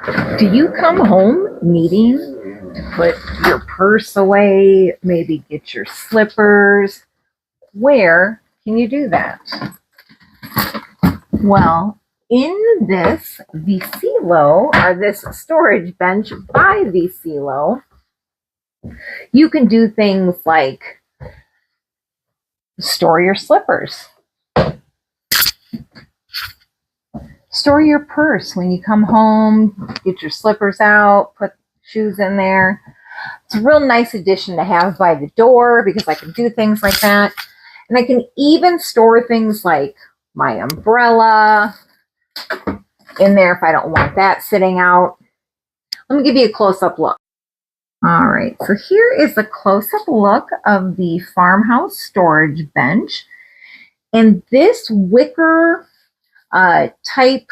Do you come home needing to put your purse away, maybe get your slippers? Where can you do that? Well, in this Vicilo, or this storage bench by Vicilo, you can do things like store your slippers, store your purse when you come home, get your slippers out, put shoes in there. It's a real nice addition to have by the door because I can do things like that. And I can even store things like my umbrella in there if I don't want that sitting out. Let me give you a close-up look. All right, so here is a close-up look of the farmhouse storage bench. And this wicker type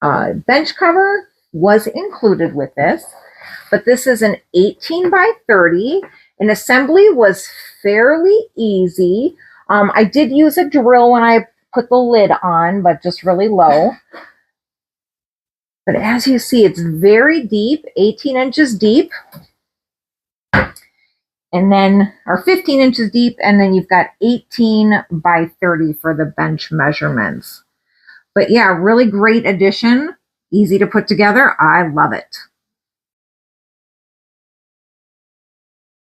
bench cover was included with this, but this is an 18 by 30, and assembly was fairly easy. I did use a drill when I put the lid on, but just really low. But as you see, it's very deep, 18 inches deep, and then, or 15 inches deep, and then you've got 18 by 30 for the bench measurements. But yeah, really great addition, easy to put together. I love it.